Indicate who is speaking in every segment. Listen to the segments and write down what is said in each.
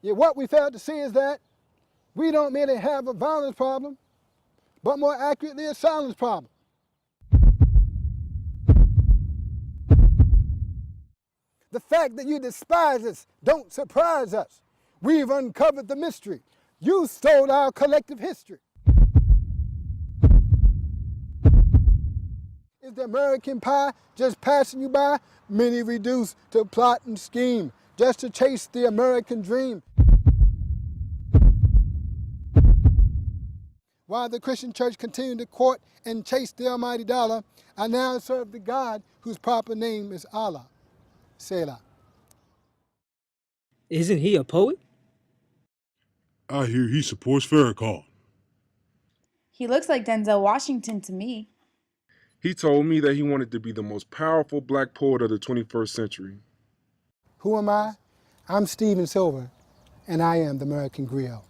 Speaker 1: Yet what we fail to see is that we don't merely have a violence problem, but more accurately a silence problem. The fact that you despise us don't surprise us. We've uncovered the mystery. You stole our collective history. Is the American pie just passing you by? Many reduce to plot and scheme just to chase the American dream. While the Christian church continued to court and chase the almighty dollar, I now serve the God whose proper name is Allah. Selah.
Speaker 2: Isn't he a poet?
Speaker 3: I hear he supports Farrakhan.
Speaker 4: He looks like Denzel Washington to me.
Speaker 5: He told me that he wanted to be the most powerful black poet of the 21st century.
Speaker 1: Who am I? I'm Steven Silver, and I am the American Griot.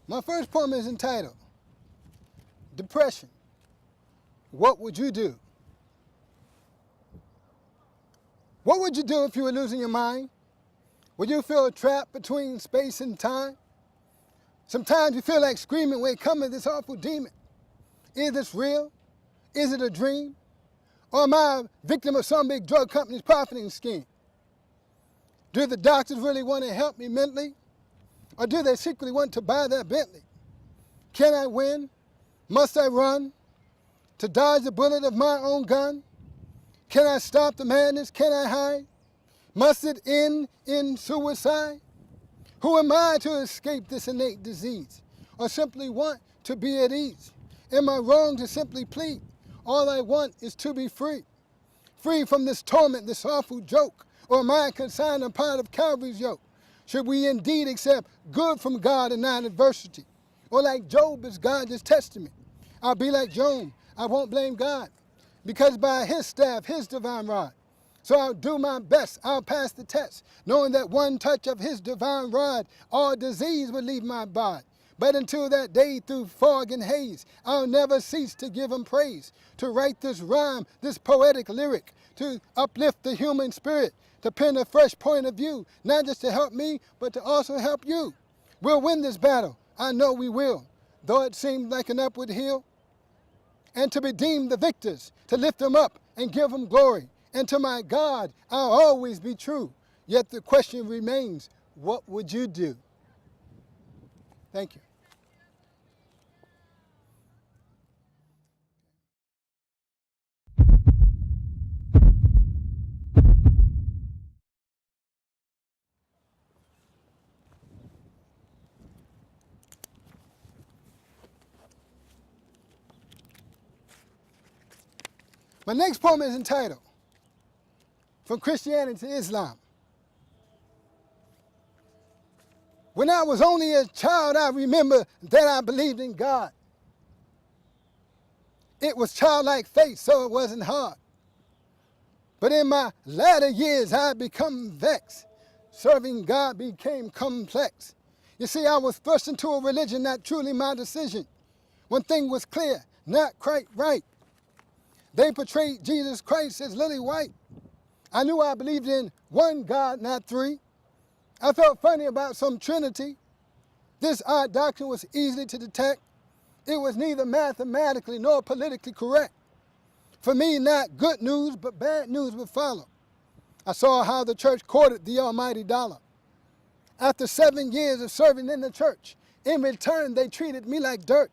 Speaker 1: My first poem is entitled, Depression. What would you do? What would you do if you were losing your mind? Would you feel trapped between space and time? Sometimes you feel like screaming, where cometh this awful demon? Is this real? Is it a dream? Or am I a victim of some big drug company's profiting scheme? Do the doctors really want to help me mentally? Or do they secretly want to buy that Bentley? Can I win? Must I run to dodge the bullet of my own gun? Can I stop the madness? Can I hide? Must it end in suicide? Who am I to escape this innate disease? Or simply want to be at ease? Am I wrong to simply plead? All I want is to be free. Free from this torment, this awful joke. Or am I consigned a part of Calvary's yoke? Should we indeed accept good from God and not adversity? Or like Job, is God just testing me? I'll be like Job, I won't blame God, because by his staff, his divine rod. So I'll do my best, I'll pass the test, knowing that one touch of his divine rod, all disease would leave my body. But until that day, through fog and haze, I'll never cease to give him praise, to write this rhyme, this poetic lyric, to uplift the human spirit, to pen a fresh point of view, not just to help me, but to also help you. We'll win this battle, I know we will, though it seems like an upward hill. And to redeem the victors, to lift them up and give them glory. And to my God, I'll always be true. Yet the question remains, what would you do? Thank you. My next poem is entitled, From Christianity to Islam. When I was only a child, I remember that I believed in God. It was childlike faith, so it wasn't hard. But in my latter years, I become vexed. Serving God became complex. You see, I was thrust into a religion not truly my decision. One thing was clear, not quite right. They portrayed Jesus Christ as lily white. I knew I believed in one God, not three. I felt funny about some Trinity. This odd doctrine was easy to detect. It was neither mathematically nor politically correct. For me, not good news, but bad news would follow. I saw how the church courted the almighty dollar. After 7 years of serving in the church, in return, they treated me like dirt.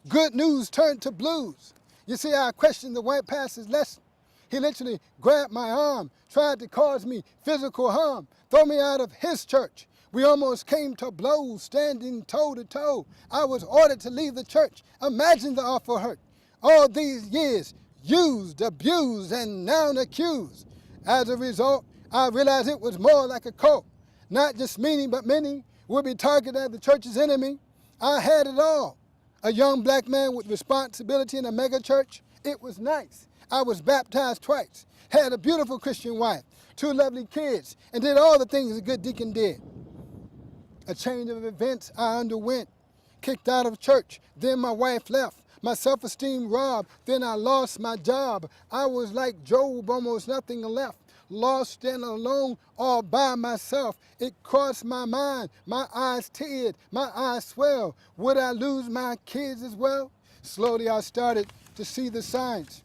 Speaker 1: Good news turned to blues. You see, I questioned the white pastor's lesson. He literally grabbed my arm, tried to cause me physical harm, throw me out of his church. We almost came to blows, standing toe to toe. I was ordered to leave the church. Imagine the awful hurt. All these years, used, abused, and now accused. As a result, I realized it was more like a cult. Not just many, but many would be targeted as the church's enemy. I had it all. A young black man with responsibility in a mega church. It was nice. I was baptized twice, had a beautiful Christian wife, 2 lovely kids, and did all the things a good deacon did. A change of events I underwent. Kicked out of church, then my wife left. My self-esteem robbed, then I lost my job. I was like Job, almost nothing left. Lost and alone, all by myself. It crossed my mind, my eyes teared, my eyes swelled. Would I lose my kids as well? Slowly I started to see the signs.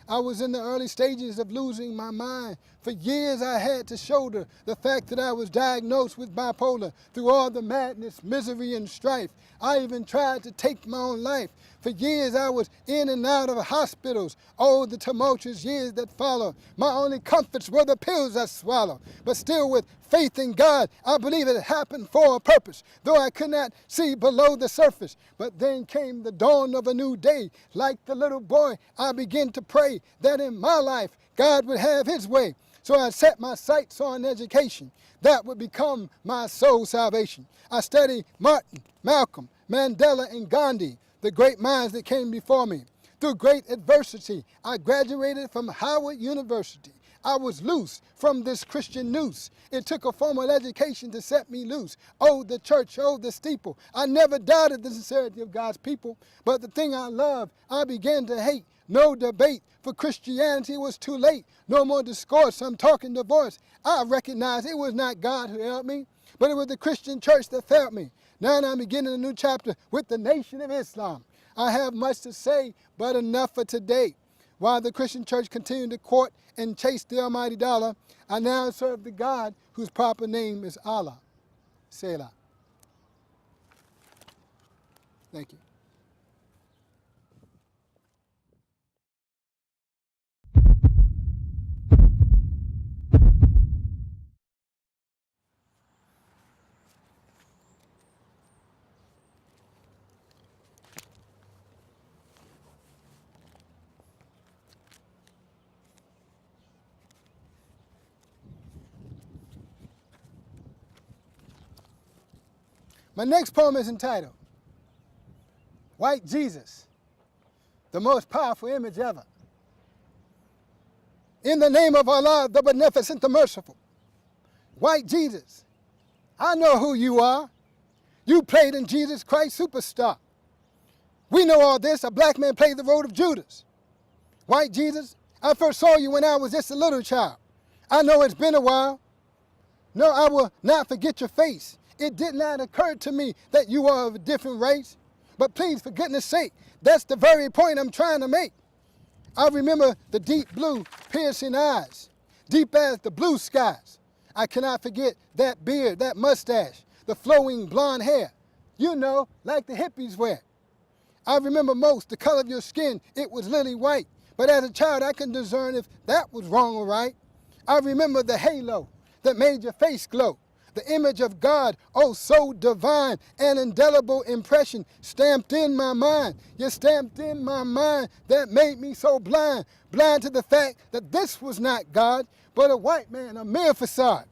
Speaker 1: I was in the early stages of losing my mind. For years I had to shoulder the fact that I was diagnosed with bipolar. Through all the madness, misery, and strife, I even tried to take my own life. For years I was in and out of hospitals. Oh, the tumultuous years that followed. My only comforts were the pills I swallowed. But still with faith in God, I believe it happened for a purpose, though I could not see below the surface. But then came the dawn of a new day. Like the little boy, I began to pray that in my life, God would have his way. So I set my sights on education. That would become my soul salvation. I studied Martin, Malcolm, Mandela, and Gandhi, the great minds that came before me. Through great adversity, I graduated from Howard University. I was loose from this Christian noose. It took a formal education to set me loose. Oh, the church, oh, the steeple. I never doubted the sincerity of God's people. But the thing I loved, I began to hate. No debate, for Christianity was too late. No more discourse, I'm talking divorce. I recognized it was not God who helped me, but it was the Christian church that failed me. Now I'm beginning a new chapter with the Nation of Islam. I have much to say, but enough for today. While the Christian church continued to court and chase the almighty dollar, I now serve the God whose proper name is Allah. Selah. Thank you. My next poem is entitled, White Jesus, the most powerful image ever. In the name of Allah, the beneficent, the merciful. White Jesus, I know who you are. You played in Jesus Christ Superstar. We know all this. A black man played the role of Judas. White Jesus, I first saw you when I was just a little child. I know it's been a while. No, I will not forget your face. It did not occur to me that you are of a different race. But please, for goodness sake, that's the very point I'm trying to make. I remember the deep blue, piercing eyes, deep as the blue skies. I cannot forget that beard, that mustache, the flowing blonde hair, you know, like the hippies wear. I remember most the color of your skin, it was lily white. But as a child, I couldn't discern if that was wrong or right. I remember the halo that made your face glow. The image of God, oh so divine, an indelible impression stamped in my mind. You stamped in my mind that made me so blind, blind to the fact that this was not God, but a white man, a mere facade.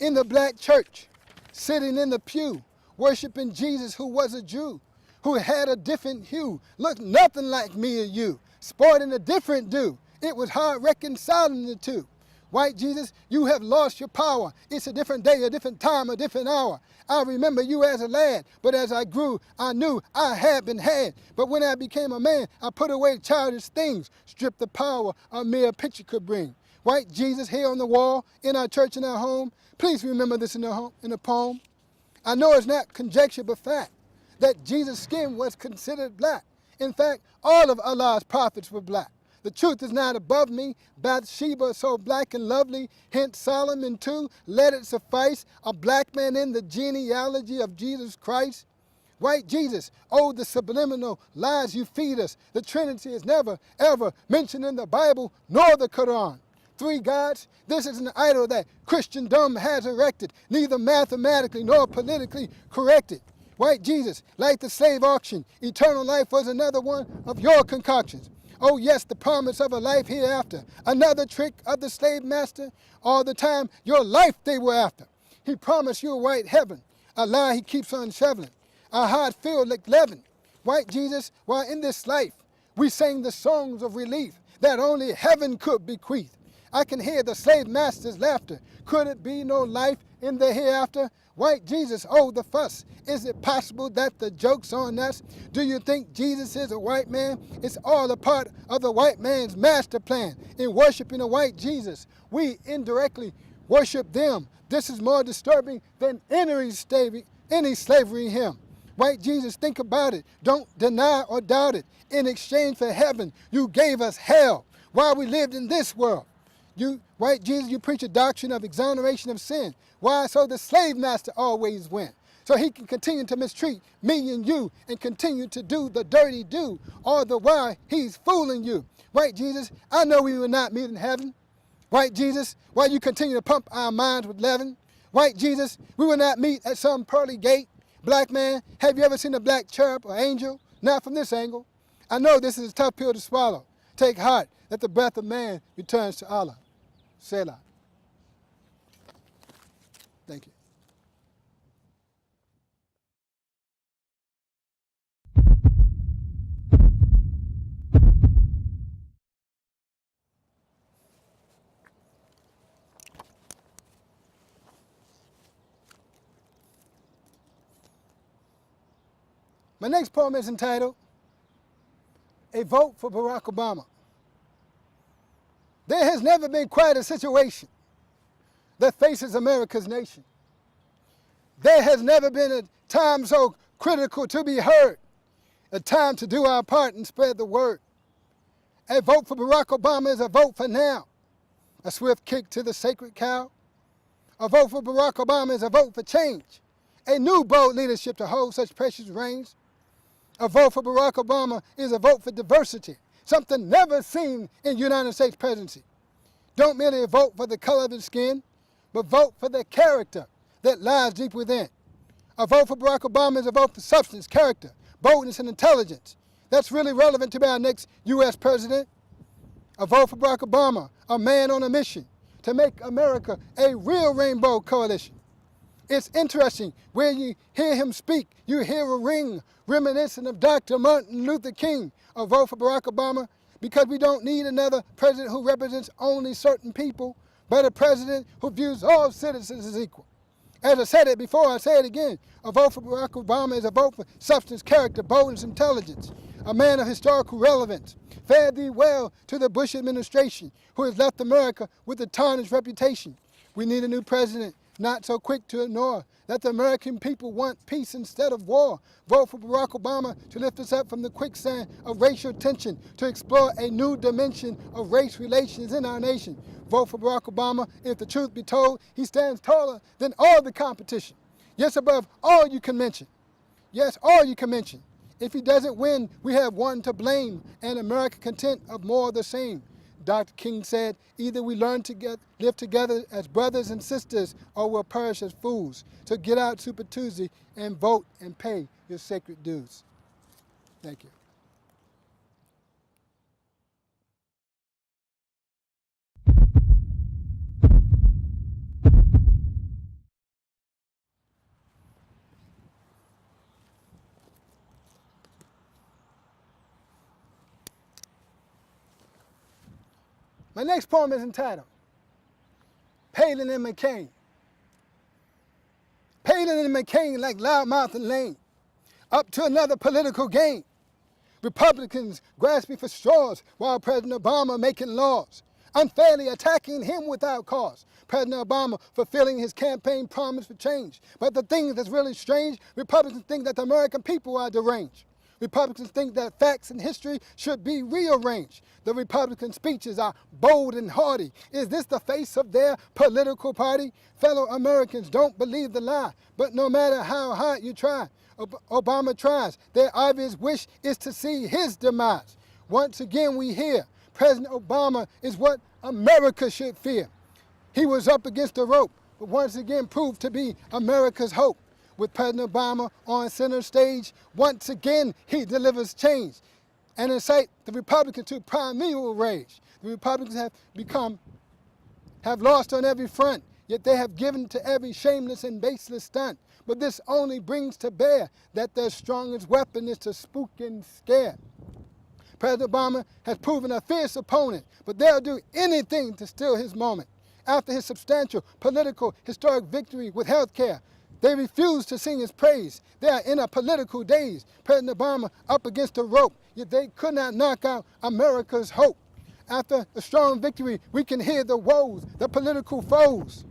Speaker 1: In the black church, sitting in the pew, worshiping Jesus who was a Jew, who had a different hue, looked nothing like me or you, sporting a different do. It was hard reconciling the two. White Jesus, you have lost your power. It's a different day, a different time, a different hour. I remember you as a lad, but as I grew, I knew I had been had. But when I became a man, I put away childish things, stripped the power a mere picture could bring. White Jesus here on the wall, in our church, in our home. Please remember this in the poem. I know it's not conjecture, but fact, that Jesus' skin was considered black. In fact, all of Allah's prophets were black. The truth is not above me. Bathsheba so black and lovely, hence Solomon too. Let it suffice, a black man in the genealogy of Jesus Christ. White Jesus, oh the subliminal lies you feed us. The Trinity is never, ever mentioned in the Bible nor the Quran. 3 gods, this is an idol that Christendom has erected, neither mathematically nor politically corrected. White Jesus, like the slave auction, eternal life was another one of your concoctions. Oh yes, the promise of a life hereafter. Another trick of the slave master. All the time, your life they were after. He promised you a white heaven, A lie he keeps on shoveling. Our heart filled like leaven. White Jesus, while in this life, we sang the songs of relief that only heaven could bequeath. I can hear the slave master's laughter. Could it be no life in the hereafter? White Jesus, oh the fuss. Is it possible that the joke's on us? Do you think Jesus is a white man? It's all a part of the white man's master plan. In worshiping a white Jesus, we indirectly worship them. This is more disturbing than any slavery in him. White Jesus, think about it. Don't deny or doubt it. In exchange for heaven, you gave us hell while we lived in this world. You, white Jesus, you preach a doctrine of exoneration of sin. Why? So the slave master always win. So he can continue to mistreat me and you and continue to do the dirty do, all the while he's fooling you. White Jesus, I know we will not meet in heaven. White Jesus, why you continue to pump our minds with leaven? White Jesus, we will not meet at some pearly gate. Black man, have you ever seen a black cherub or angel? Not from this angle. I know this is a tough pill to swallow. Take heart that the breath of man returns to Allah. Selah. Thank you. My next poem is entitled, A Vote for Barack Obama. There has never been quite a situation that faces America's nation. There has never been a time so critical to be heard, a time to do our part and spread the word. A vote for Barack Obama is a vote for now, a swift kick to the sacred cow. A vote for Barack Obama is a vote for change, a new bold leadership to hold such precious reins. A vote for Barack Obama is a vote for diversity, something never seen in United States presidency. Don't merely vote for the color of the skin, but vote for the character that lies deep within. A vote for Barack Obama is a vote for substance, character, boldness, and intelligence. That's really relevant to be our next U.S. president. A vote for Barack Obama, a man on a mission to make America a real rainbow coalition. It's interesting, where you hear him speak, you hear a ring reminiscent of Dr. Martin Luther King. A vote for Barack Obama, because we don't need another president who represents only certain people, but a president who views all citizens as equal. As I said it before, I say it again. A vote for Barack Obama is a vote for substance, character, boldness, intelligence. A man of historical relevance. Fare thee well to the Bush administration, who has left America with a tarnished reputation. We need a new president, not so quick to ignore that the American people want peace instead of war. Vote for Barack Obama to lift us up from the quicksand of racial tension, to explore a new dimension of race relations in our nation. Vote for Barack Obama. If the truth be told, he stands taller than all the competition. Yes, above all you can mention. Yes, all you can mention. If he doesn't win, we have one to blame, and America content of more of the same. Dr. King said, either we learn to live together as brothers and sisters, or we'll perish as fools. So get out Super Tuesday and vote and pay your sacred dues. Thank you. My next poem is entitled, Palin and McCain. Palin and McCain like loudmouth and lame, up to another political game. Republicans grasping for straws while President Obama making laws, unfairly attacking him without cause. President Obama fulfilling his campaign promise for change. But the thing that's really strange, Republicans think that the American people are deranged. Republicans think that facts and history should be rearranged. The Republican speeches are bold and hearty. Is this the face of their political party? Fellow Americans, don't believe the lie. But no matter how hard you try, Obama tries. Their obvious wish is to see his demise. Once again we hear President Obama is what America should fear. He was up against the rope, but once again proved to be America's hope. With President Obama on center stage, once again he delivers change and incite the Republicans to primeval rage. The Republicans have lost on every front, yet they have given to every shameless and baseless stunt. But this only brings to bear that their strongest weapon is to spook and scare. President Obama has proven a fierce opponent, but they'll do anything to steal his moment. After his substantial political historic victory with health care, they refuse to sing his praise. They are in a political daze. President Obama up against the rope, yet they could not knock out America's hope. After a strong victory, we can hear the woes, the political foes.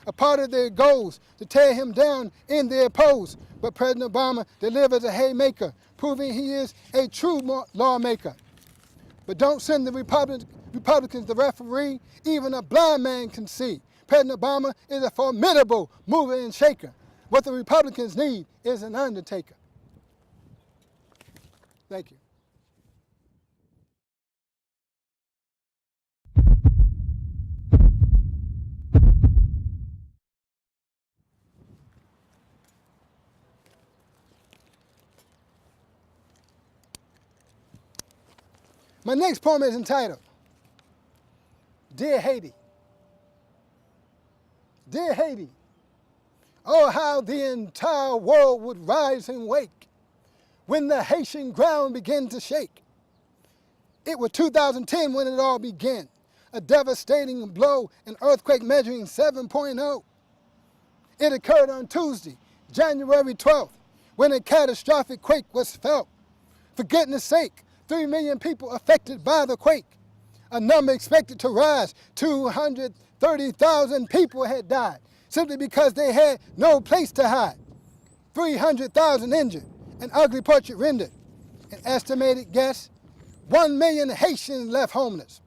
Speaker 1: A part of their goals to tear him down in their pose. But President Obama delivers a haymaker, proving he is a true lawmaker. But don't send the Republicans the referee. Even a blind man can see. President Obama is a formidable mover and shaker. What the Republicans need is an undertaker. Thank you. My next poem is entitled, Dear Haiti. Dear Haiti, oh how the entire world would rise and wake when the Haitian ground began to shake. It was 2010 when it all began, a devastating blow, an earthquake measuring 7.0. It occurred on Tuesday, January 12th, when a catastrophic quake was felt. For goodness sake, 3 million people affected by the quake. A number expected to rise. 230,000 people had died simply because they had no place to hide. 300,000 injured, an ugly portrait rendered. An estimated guess, 1 million Haitians left homeless.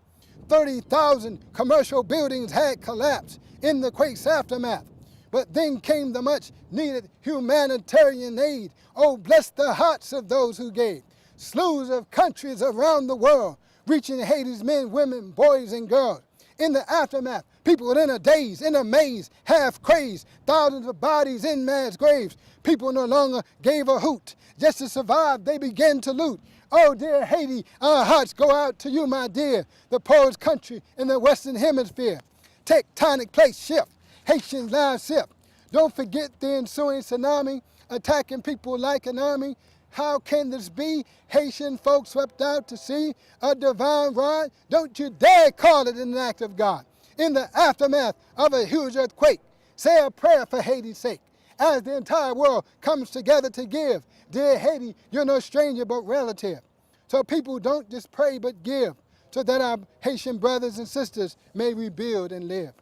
Speaker 1: 30,000 commercial buildings had collapsed in the quake's aftermath. But then came the much needed humanitarian aid. Oh, bless the hearts of those who gave. Slews of countries around the world, reaching Haiti's men, women, boys, and girls. In the aftermath, people were in a daze, in a maze, half crazed, thousands of bodies in mass graves. People no longer gave a hoot. Just to survive, they began to loot. Oh, dear Haiti, our hearts go out to you, my dear, the poorest country in the Western Hemisphere. Tectonic plates shift, Haitian lives sift. Don't forget the ensuing tsunami, attacking people like an army. How can this be? Haitian folks swept out to sea, a divine rod. Don't you dare call it an act of God. In the aftermath of a huge earthquake, say a prayer for Haiti's sake. As the entire world comes together to give, dear Haiti, you're no stranger but relative. So people don't just pray but give, so that our Haitian brothers and sisters may rebuild and live.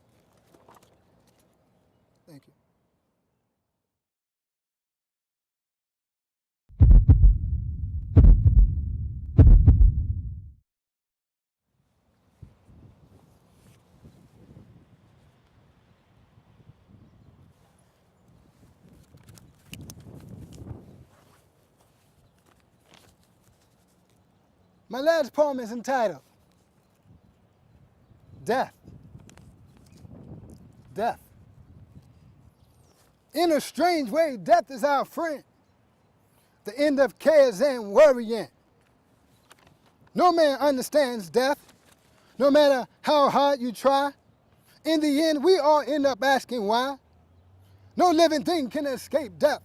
Speaker 1: Thank you. My last poem is entitled, Death. Death. In a strange way, death is our friend. The end of cares and worrying. No man understands death, no matter how hard you try. In the end, we all end up asking why. No living thing can escape death.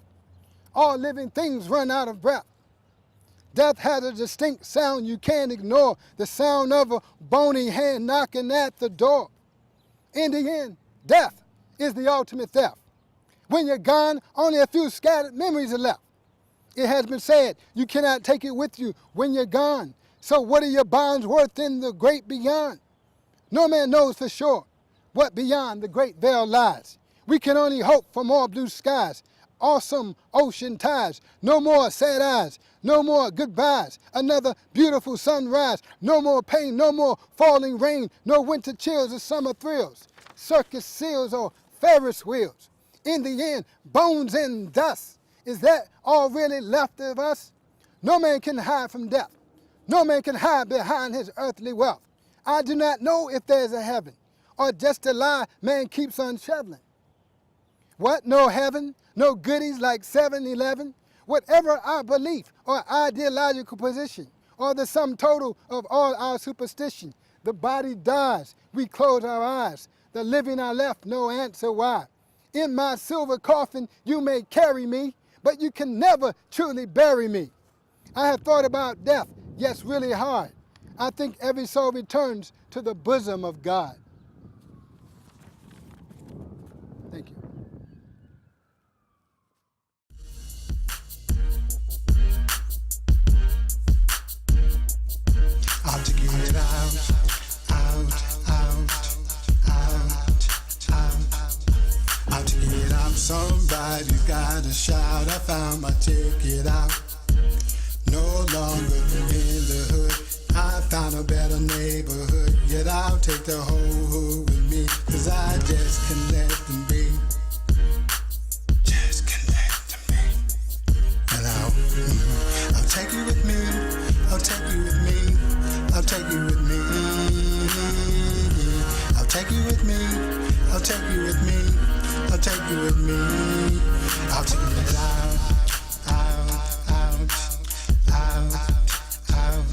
Speaker 1: All living things run out of breath. Death has a distinct sound you can't ignore, the sound of a bony hand knocking at the door. In the end, death is the ultimate theft. When you're gone, only a few scattered memories are left. It has been said, you cannot take it with you when you're gone. So what are your bonds worth in the great beyond? No man knows for sure what beyond the great veil lies. We can only hope for more blue skies, awesome ocean tides, no more sad eyes, no more goodbyes, another beautiful sunrise, no more pain, no more falling rain, no winter chills or summer thrills, circus seals or Ferris wheels. In the end, bones and dust. Is that all really left of us? No man can hide from death. No man can hide behind his earthly wealth. I do not know if there's a heaven, or just a lie man keeps on shoveling. What, no heaven? No goodies like 7-Eleven? Whatever our belief or ideological position, or the sum total of all our superstition, the body dies, we close our eyes. The living are left, no answer why. In my silver coffin you may carry me, but you can never truly bury me. I have thought about death, yes, really hard. I think every soul returns to the bosom of God. Thank you.
Speaker 2: Out to get out, out, out, out, out. Out to get out, somebody's gotta shout. I found my ticket out. No longer in the hood, I found a better neighborhood. Yet I'll take the whole hood with me, 'cause I just can't let them be. Just can't let them be. And I'll take you with me, I'll take you with me, I'll take you with me. I'll take you with me, I'll take you with me, I'll take you with me. I'll take it out, out, out, out, out.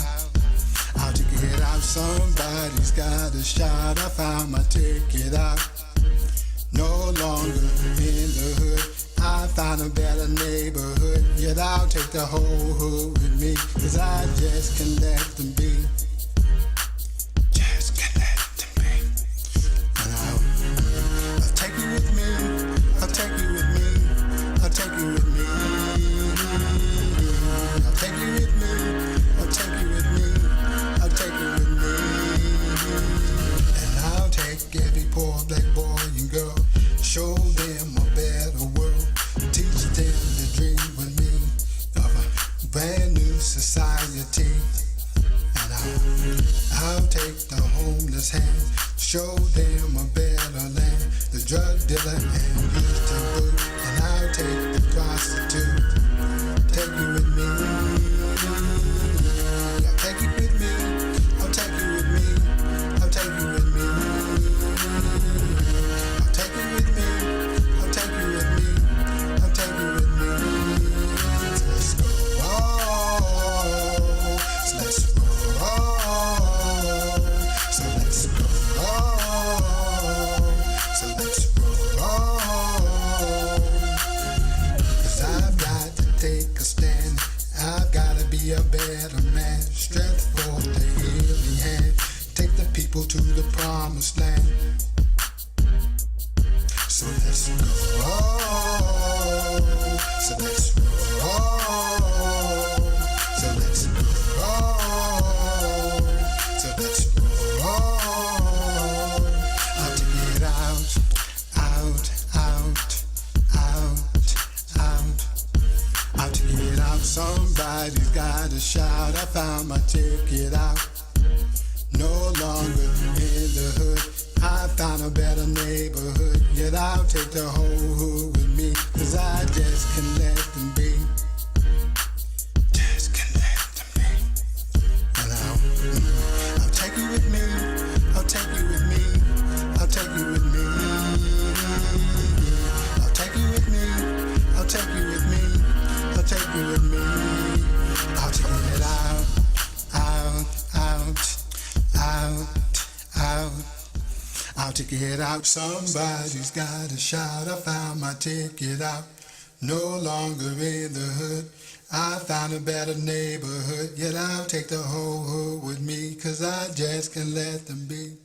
Speaker 2: I'll take it out, somebody's got a shot. I found my ticket out. No longer in the hood, I found a better neighborhood. Yet I'll take the whole hood with me, 'cause I just can't let them be. Just can't let them be. And I'll take you with me, I'll take you with me, I'll take you with me. I'll take you with me, I'll take you with me, I'll take you with me. And I'll take every poor black boy and girl, show them a better world, teach them to dream with me of a brand new society. And I'll take the homeless hand, show them a better land, the drug dealer and youth to boot. And I'll take the prostitute, take you with me. I'll take you with me, I'll take you with me, I'll take you with me. I'll take you with me, I'll take you with me, I'll take you with me. So let's go, oh, so let's roll, so let's go, oh, so let's roll. 'Cause I've got to take a stand, I've got to be a better man, strength for the healing hand, take the people to the promised land. So let's go, so let's roll, so let's roll, so let's roll. I'll take it out, out, out, out, out. I'll take it out, somebody's gotta shout. I found my ticket out. No longer in the hood, I found a better neighborhood. Yet I'll take the whole hood with me, 'cause I just can't let them be. Just can't let them be. And I'll take you with me, I'll take you with me, I'll take you with me. I'll take you with me, I'll take you with me, I'll take you with me. I'll take it out, out, out, out, out. I'll take it out, somebody's got a shout. I found my ticket out. No longer in the hood, I found a better neighborhood. Yet I'll take the whole hood with me, 'cause I just can't let them be.